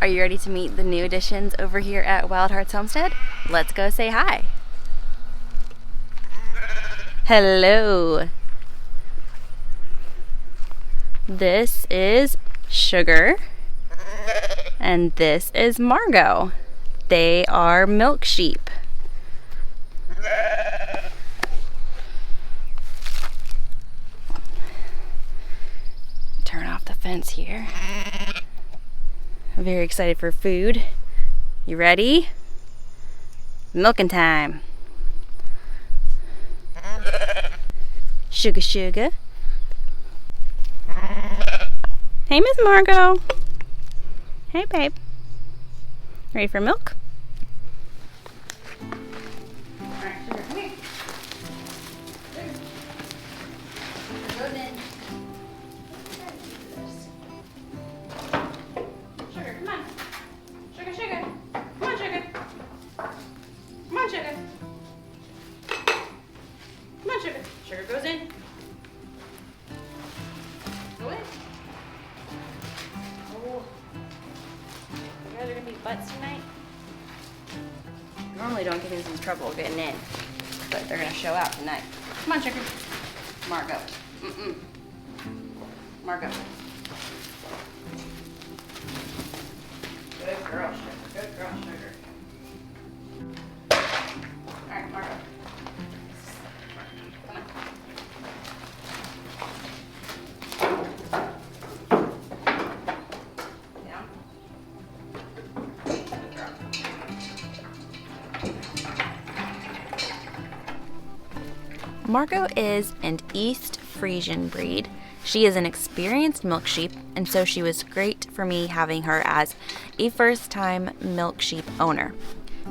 Are you ready to meet the new additions over here at Wild Hearts Homestead? Let's go say hi. Hello. This is Sugar, and this is Margot. They are milk sheep. Turn off the fence here. I'm very excited for food. You ready? Milking time. Sugar, sugar. Hey, Miss Margot. Hey, babe. Ready for milk? Alright, Sugar, come here. Sugar, come on. Sugar, sugar. Come on, Sugar. Come on, Sugar. Come on, Sugar. Sugar goes in. Go in. Oh. You guys are gonna be butts tonight? Normally don't get into trouble getting in, but they're gonna show out tonight. Come on, Sugar. Margot. Margot. Good girl, Sugar. Good girl, Sugar. Alright, Margot. Come on. Down. Good girl. Margot is an East Frisian breed. She is an experienced milk sheep, and so she was great for me having her as a first-time milk sheep owner.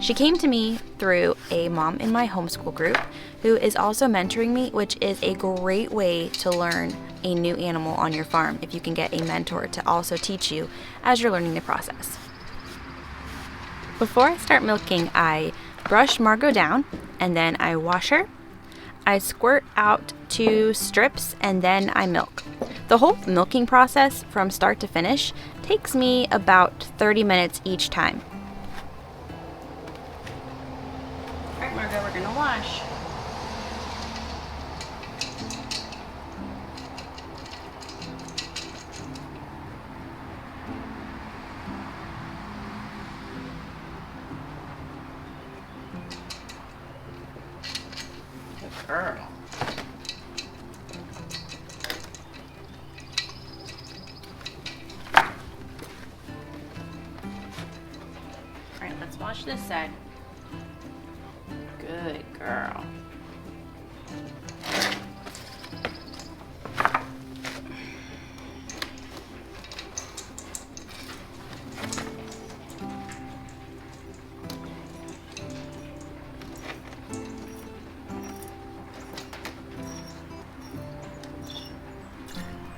She came to me through a mom in my homeschool group who is also mentoring me, which is a great way to learn a new animal on your farm if you can get a mentor to also teach you as you're learning the process. Before I start milking, I brush Margot down, and then I wash her. I squirt out 2 strips, and then I milk. The whole milking process from start to finish takes me about 30 minutes each time. All right, Margot, we're gonna wash. Good girl. Alright, let's wash this side. Good girl.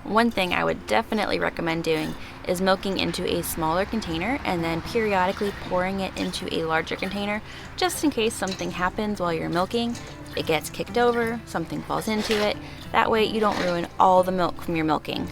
One thing I would definitely recommend doing is milking into a smaller container and then periodically pouring it into a larger container just in case something happens while you're milking. It gets kicked over, something falls into it. That way you don't ruin all the milk from your milking.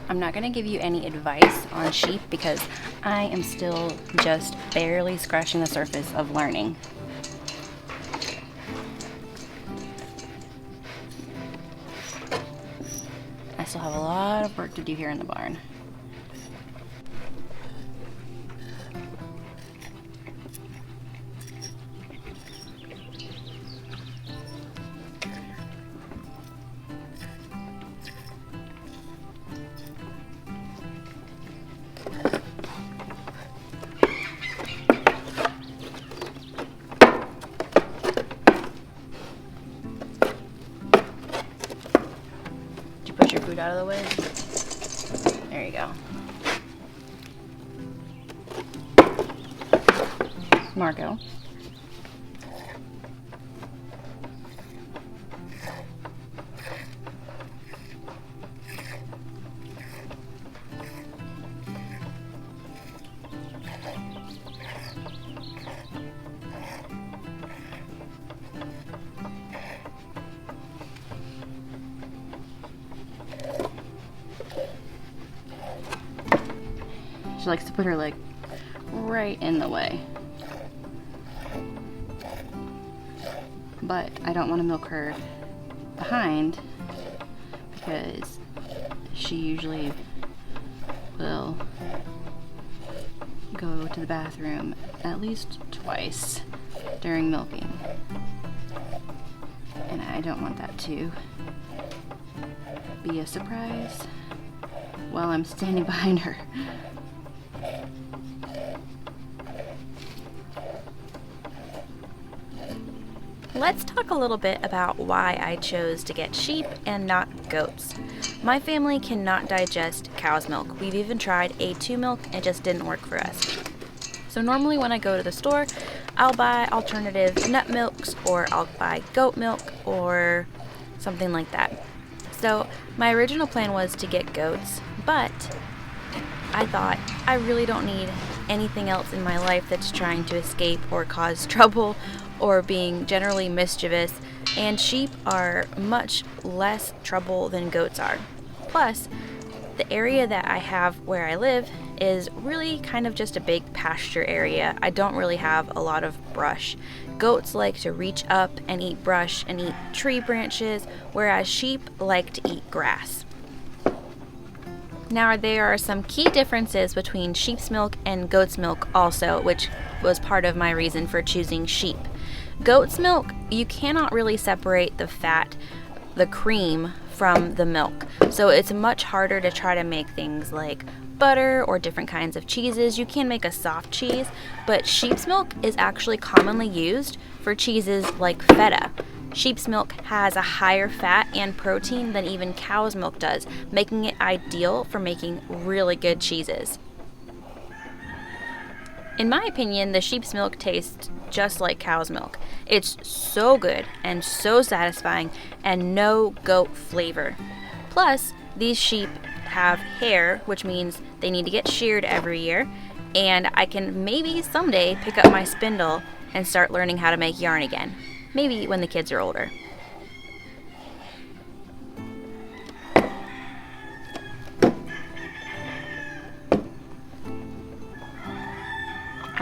I'm not going to give you any advice on sheep because I am still just barely scratching the surface of learning. I still have a lot of work to do here in the barn. Margot. She likes to put her leg right in the way. But I don't want to milk her behind because she usually will go to the bathroom at least twice during milking. And I don't want that to be a surprise while I'm standing behind her. Let's talk a little bit about why I chose to get sheep and not goats. My family cannot digest cow's milk. We've even tried A2 milk and it just didn't work for us. So normally when I go to the store, I'll buy alternative nut milks or I'll buy goat milk or something like that. So my original plan was to get goats, but I thought I really don't need anything else in my life that's trying to escape or cause trouble or being generally mischievous, and sheep are much less trouble than goats are. Plus, the area that I have where I live is really kind of just a big pasture area. I don't really have a lot of brush. Goats like to reach up and eat brush and eat tree branches, whereas sheep like to eat grass. Now, there are some key differences between sheep's milk and goat's milk also, which was part of my reason for choosing sheep. Goat's milk, you cannot really separate the fat, the cream, from the milk. So it's much harder to try to make things like butter or different kinds of cheeses. You can make a soft cheese, but sheep's milk is actually commonly used for cheeses like feta. Sheep's milk has a higher fat and protein than even cow's milk does, making it ideal for making really good cheeses. In my opinion, the sheep's milk tastes just like cow's milk. It's so good and so satisfying and no goat flavor. Plus, these sheep have hair, which means they need to get sheared every year, and I can maybe someday pick up my spindle and start learning how to make yarn again. Maybe when the kids are older.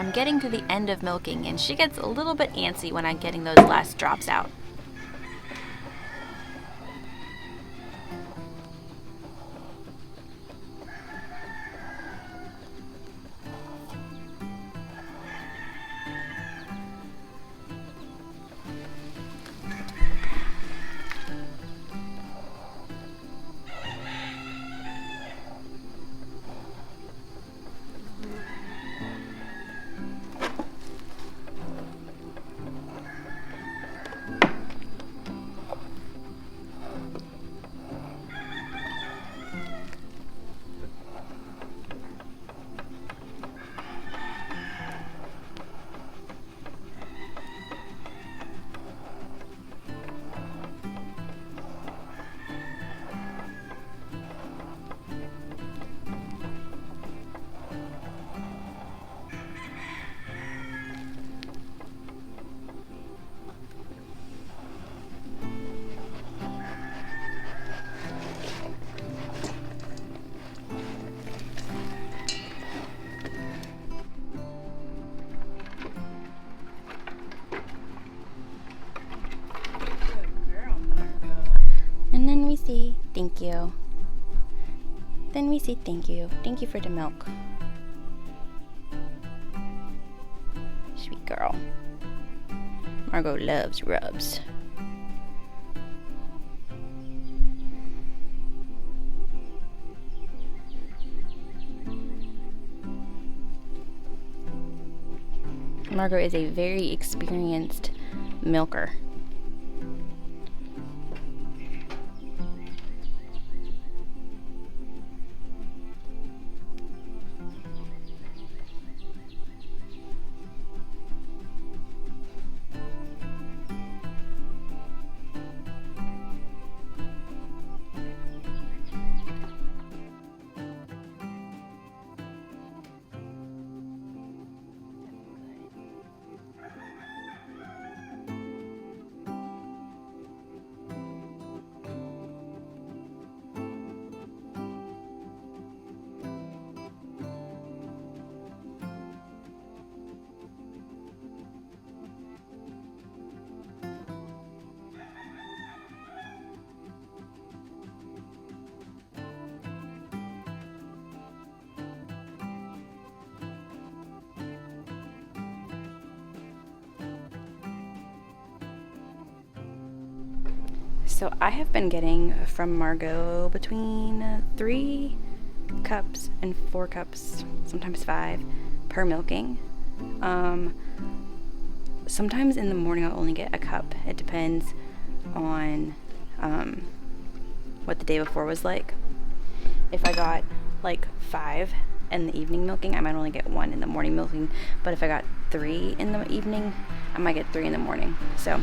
I'm getting to the end of milking and she gets a little bit antsy when I'm getting those last drops out. And then we say thank you. Then we say thank you. Thank you for the milk. Sweet girl. Margot loves rubs. Margot is a very experienced milker. So I have been getting from Margot between 3 cups and 4 cups, sometimes 5, per milking. Sometimes in the morning I'll only get a cup. It depends on what the day before was like. If I got like 5 in the evening milking, I might only get 1 in the morning milking. But if I got 3 in the evening, I might get 3 in the morning. So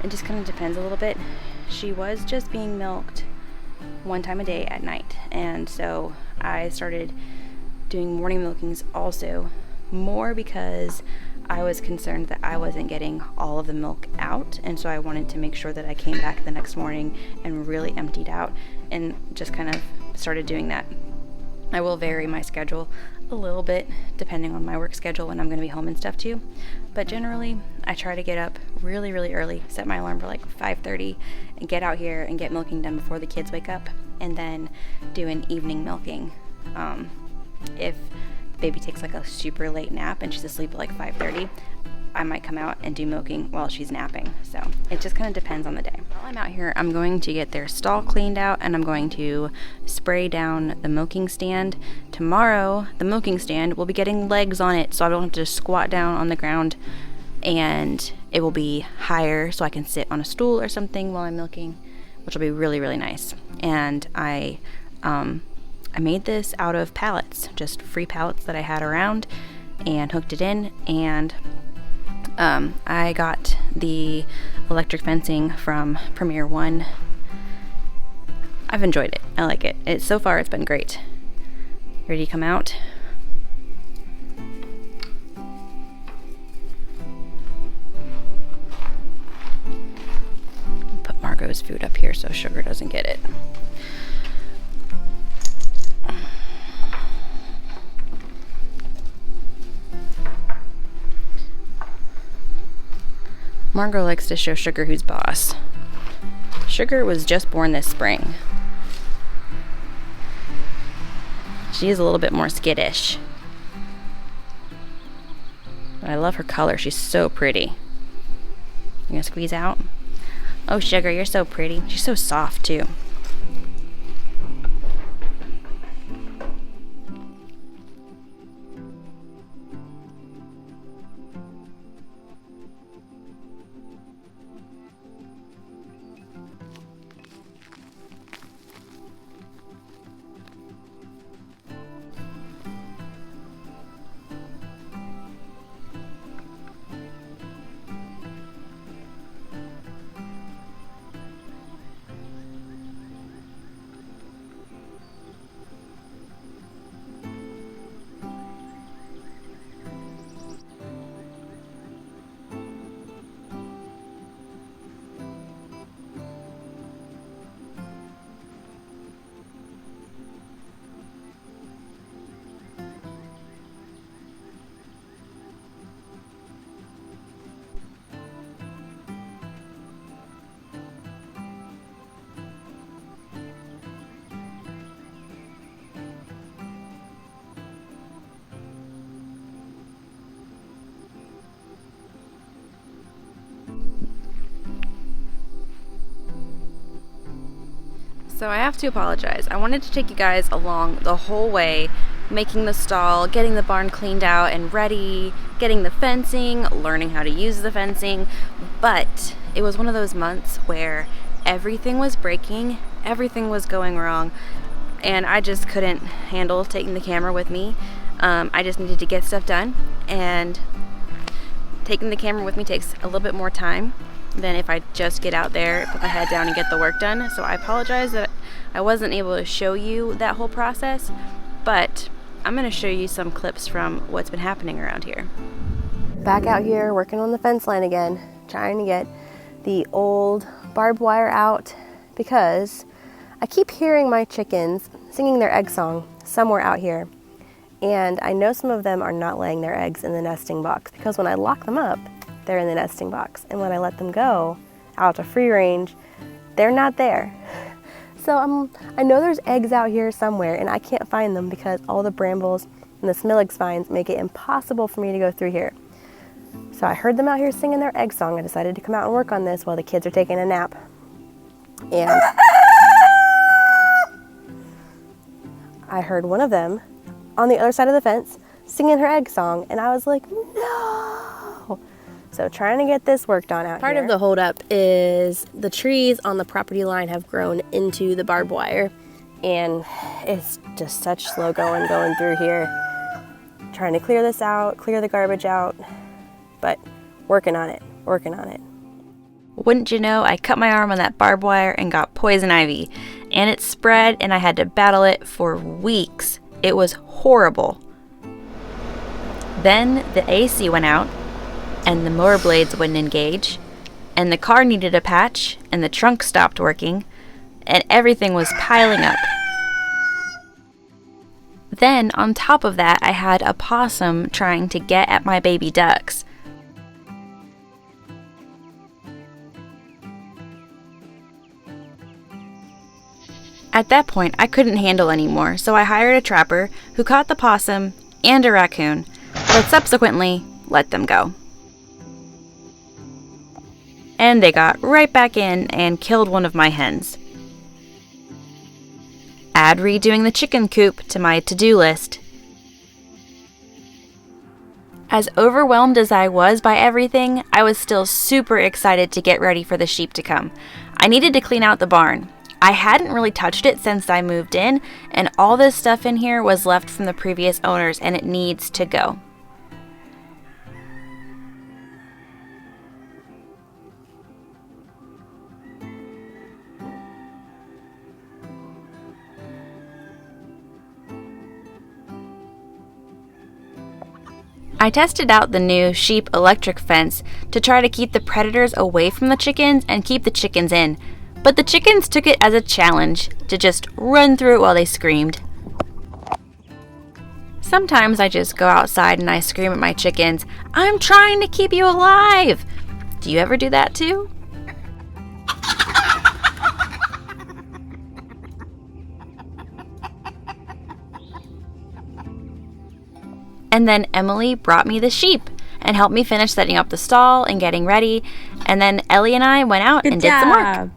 it just kind of depends a little bit. She was just being milked 1 time a day at night, and so I started doing morning milkings also, more because I was concerned that I wasn't getting all of the milk out, and so I wanted to make sure that I came back the next morning and really emptied out, and just kind of started doing that. I will vary my schedule a little bit depending on my work schedule when I'm going to be home and stuff too, but generally I try to get up really early, set my alarm for like 5:30, and get out here and get milking done before the kids wake up, and then do an evening milking. If baby takes like a super late nap and she's asleep at like 5:30, I might come out and do milking while she's napping. So it just kind of depends on the day. While I'm out here, I'm going to get their stall cleaned out, and I'm going to spray down the milking stand. Tomorrow, the milking stand will be getting legs on it, so I don't have to squat down on the ground, and it will be higher so I can sit on a stool or something while I'm milking, which will be really nice. And I made this out of pallets, just free pallets that I had around, and hooked it in, and I got the electric fencing from Premier One. I've enjoyed it. I like it. So far it's been great. Ready to come out? Put Margot's food up here so Sugar doesn't get it. Margot likes to show Sugar who's boss. Sugar was just born this spring. She is a little bit more skittish. But I love her color. She's so pretty. You gonna squeeze out? Oh, Sugar, you're so pretty. She's so soft, too. So I have to apologize. I wanted to take you guys along the whole way, making the stall, getting the barn cleaned out and ready, getting the fencing, learning how to use the fencing, but it was one of those months where everything was breaking, everything was going wrong, and I just couldn't handle taking the camera with me. I just needed to get stuff done, and taking the camera with me takes a little bit more time than if I just get out there, put my head down and get the work done. So I apologize that I wasn't able to show you that whole process, but I'm going to show you some clips from what's been happening around here. Back out here working on the fence line again, trying to get the old barbed wire out because I keep hearing my chickens singing their egg song somewhere out here, and I know some of them are not laying their eggs in the nesting box because when I lock them up, they're in the nesting box, and when I let them go out to free range, they're not there. So I know there's eggs out here somewhere, and I can't find them because all the brambles and the smillig spines make it impossible for me to go through here. So I heard them out here singing their egg song. I decided to come out and work on this while the kids are taking a nap. and I heard one of them on the other side of the fence singing her egg song, and I was like, no! So trying to get this worked on out here. Part of the holdup is the trees on the property line have grown into the barbed wire, and it's just such slow going through here. Trying to clear this out, clear the garbage out, but working on it. Wouldn't you know, I cut my arm on that barbed wire and got poison ivy, and it spread and I had to battle it for weeks. It was horrible. Then the AC went out and the mower blades wouldn't engage, and the car needed a patch, and the trunk stopped working, and everything was piling up. Then on top of that, I had a possum trying to get at my baby ducks. At that point, I couldn't handle anymore, so I hired a trapper who caught the possum and a raccoon, but subsequently let them go. And they got right back in and killed one of my hens. Add redoing the chicken coop to my to-do list. As overwhelmed as I was by everything, I was still super excited to get ready for the sheep to come. I needed to clean out the barn. I hadn't really touched it since I moved in, and all this stuff in here was left from the previous owners, and it needs to go. I tested out the new sheep electric fence to try to keep the predators away from the chickens and keep the chickens in. But the chickens took it as a challenge to just run through it while they screamed. Sometimes I just go outside and I scream at my chickens, "I'm trying to keep you alive!" Do you ever do that too? And then Emily brought me the sheep and helped me finish setting up the stall and getting ready. And then Ellie and I went out and did some work.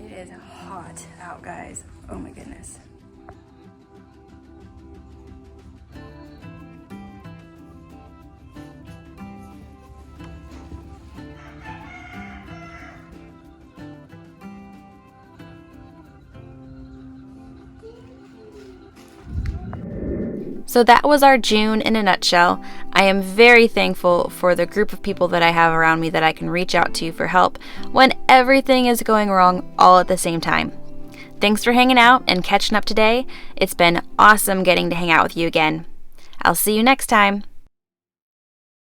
It is hot out, guys. Oh my goodness. So that was our June in a nutshell. I am very thankful for the group of people that I have around me that I can reach out to for help when everything is going wrong all at the same time. Thanks for hanging out and catching up today. It's been awesome getting to hang out with you again. I'll see you next time.